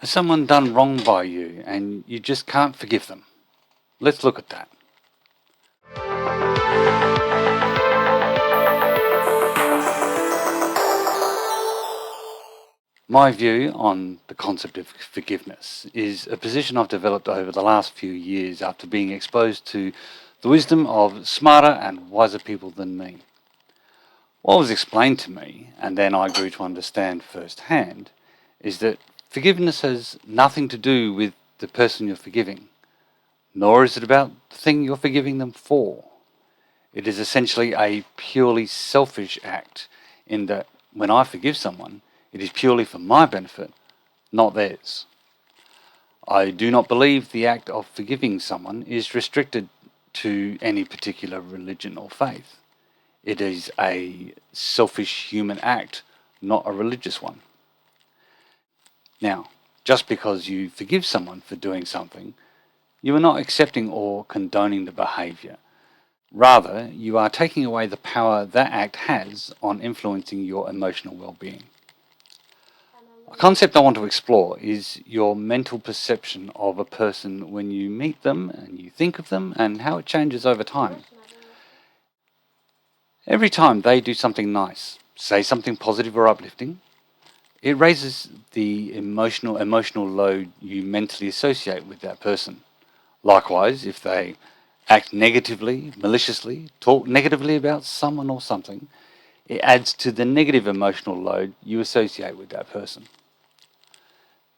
Has someone done wrong by you and you just can't forgive them? Let's look at that. My view on the concept of forgiveness is a position I've developed over the last few years after being exposed to the wisdom of smarter and wiser people than me. What was explained to me, and then I grew to understand firsthand, is that forgiveness has nothing to do with the person you're forgiving, nor is it about the thing you're forgiving them for. It is essentially a purely selfish act in that when I forgive someone, it is purely for my benefit, not theirs. I do not believe the act of forgiving someone is restricted to any particular religion or faith. It is a selfish human act, not a religious one. Now, just because you forgive someone for doing something, you are not accepting or condoning the behaviour. Rather, you are taking away the power that act has on influencing your emotional well-being. A concept I want to explore is your mental perception of a person when you meet them and you think of them and how it changes over time. Every time they do something nice, say something positive or uplifting, it raises the emotional load you mentally associate with that person. Likewise, if they act negatively, maliciously, talk negatively about someone or something, it adds to the negative emotional load you associate with that person.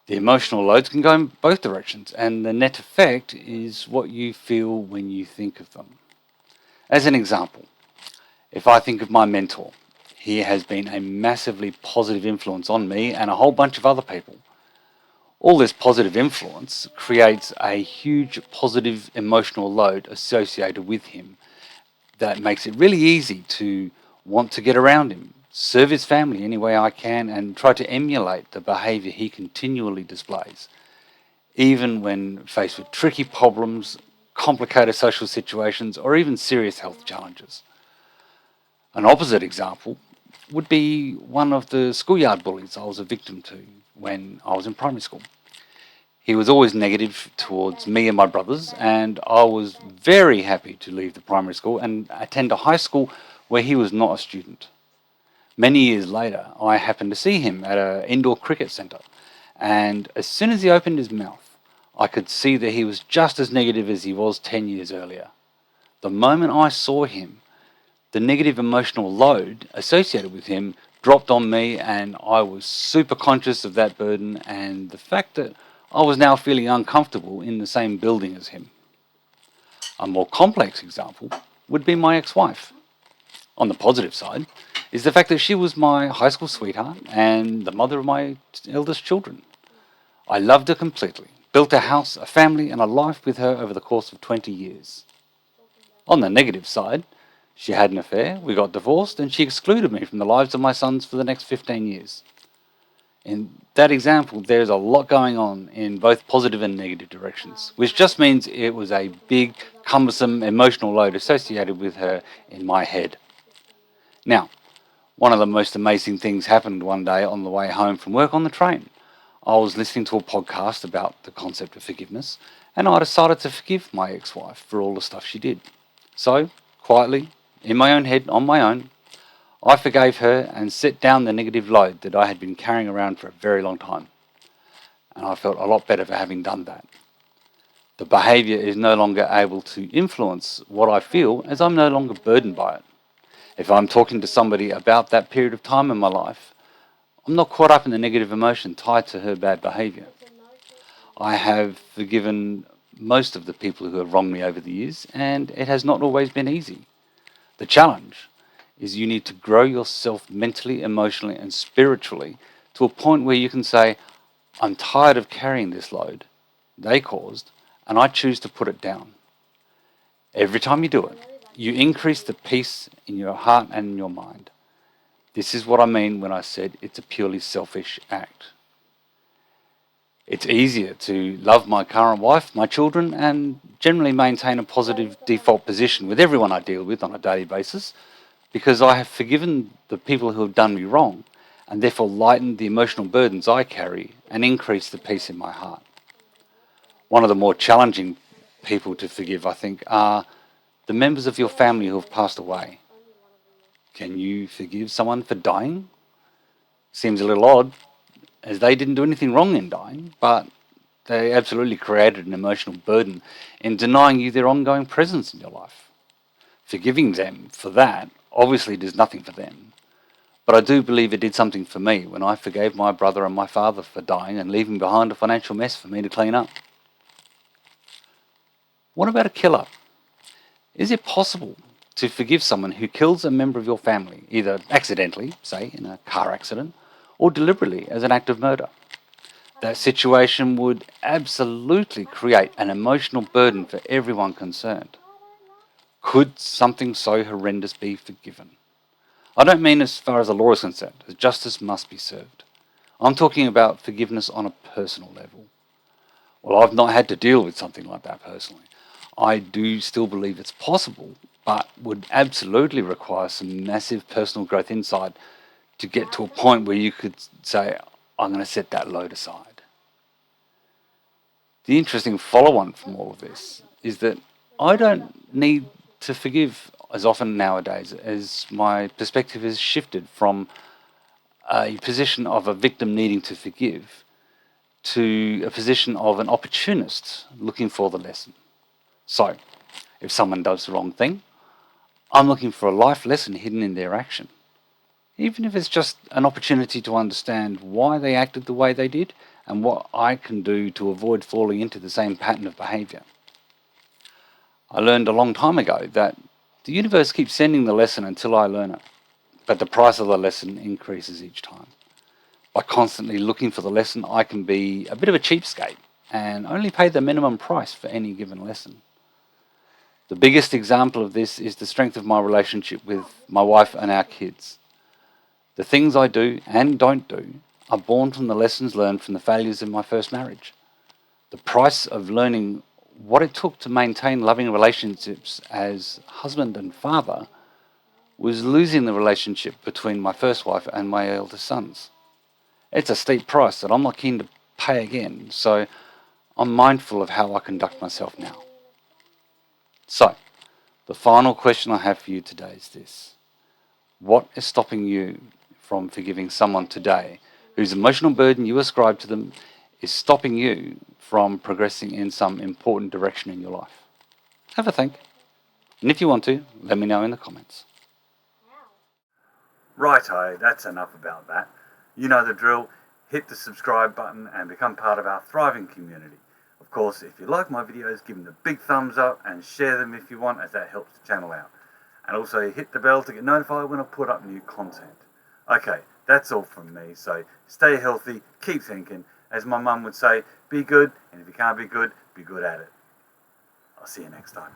The emotional loads can go in both directions, and the net effect is what you feel when you think of them. As an example, if I think of my mentor, he has been a massively positive influence on me and a whole bunch of other people. All this positive influence creates a huge positive emotional load associated with him that makes it really easy to want to get around him, serve his family any way I can, and try to emulate the behaviour he continually displays, even when faced with tricky problems, complicated social situations, or even serious health challenges. An opposite example would be one of the schoolyard bullies I was a victim to when I was in primary school. He was always negative towards me and my brothers, and I was very happy to leave the primary school and attend a high school where he was not a student. Many years later, I happened to see him at an indoor cricket centre, and as soon as he opened his mouth, I could see that he was just as negative as he was 10 years earlier. The moment I saw him, the negative emotional load associated with him dropped on me, and I was super conscious of that burden and the fact that I was now feeling uncomfortable in the same building as him. A more complex example would be my ex-wife. On the positive side is the fact that she was my high school sweetheart and the mother of my eldest children. I loved her completely, built a house, a family, and a life with her over the course of 20 years. On the negative side, she had an affair, we got divorced, and she excluded me from the lives of my sons for the next 15 years. In that example, there's a lot going on in both positive and negative directions, which just means it was a big, cumbersome emotional load associated with her in my head. Now, one of the most amazing things happened one day on the way home from work on the train. I was listening to a podcast about the concept of forgiveness, and I decided to forgive my ex-wife for all the stuff she did. So, quietly, in my own head, on my own, I forgave her and set down the negative load that I had been carrying around for a very long time. And I felt a lot better for having done that. The behaviour is no longer able to influence what I feel, as I'm no longer burdened by it. If I'm talking to somebody about that period of time in my life, I'm not caught up in the negative emotion tied to her bad behaviour. I have forgiven most of the people who have wronged me over the years, and it has not always been easy. The challenge is you need to grow yourself mentally, emotionally, and spiritually to a point where you can say, I'm tired of carrying this load they caused, and I choose to put it down. Every time you do it, you increase the peace in your heart and in your mind. This is what I mean when I said it's a purely selfish act. It's easier to love my current wife, my children, and generally maintain a positive default position with everyone I deal with on a daily basis, because I have forgiven the people who have done me wrong, and therefore lighten the emotional burdens I carry and increase the peace in my heart. One of the more challenging people to forgive, I think, are the members of your family who have passed away. Can you forgive someone for dying? Seems a little odd, as they didn't do anything wrong in dying, but they absolutely created an emotional burden in denying you their ongoing presence in your life. Forgiving them for that obviously does nothing for them, but I do believe it did something for me when I forgave my brother and my father for dying and leaving behind a financial mess for me to clean up. What about a killer? Is it possible to forgive someone who kills a member of your family, either accidentally, say in a car accident, or deliberately as an act of murder? That situation would absolutely create an emotional burden for everyone concerned. Could something so horrendous be forgiven? I don't mean as far as the law is concerned, as justice must be served. I'm talking about forgiveness on a personal level. Well, I've not had to deal with something like that personally. I do still believe it's possible, but would absolutely require some massive personal growth inside to get to a point where you could say, I'm going to set that load aside. The interesting follow-on from all of this is that I don't need to forgive as often nowadays, as my perspective has shifted from a position of a victim needing to forgive to a position of an opportunist looking for the lesson. So, if someone does the wrong thing, I'm looking for a life lesson hidden in their action. Even if it's just an opportunity to understand why they acted the way they did and what I can do to avoid falling into the same pattern of behavior. I learned a long time ago that the universe keeps sending the lesson until I learn it, but the price of the lesson increases each time. By constantly looking for the lesson, I can be a bit of a cheapskate and only pay the minimum price for any given lesson. The biggest example of this is the strength of my relationship with my wife and our kids. The things I do and don't do are born from the lessons learned from the failures in my first marriage. The price of learning what it took to maintain loving relationships as husband and father was losing the relationship between my first wife and my eldest sons. It's a steep price that I'm not keen to pay again, so I'm mindful of how I conduct myself now. So, the final question I have for you today is this. What is stopping you from forgiving someone today whose emotional burden you ascribe to them is stopping you from progressing in some important direction in your life? Have a think. And if you want to, let me know in the comments. Righto, that's enough about that. You know the drill. Hit the subscribe button and become part of our thriving community. Of course, if you like my videos, give them the big thumbs up and share them if you want, as that helps the channel out. And also hit the bell to get notified when I put up new content. Okay, that's all from me, so stay healthy, keep thinking. As my mum would say, be good, and if you can't be good at it. I'll see you next time.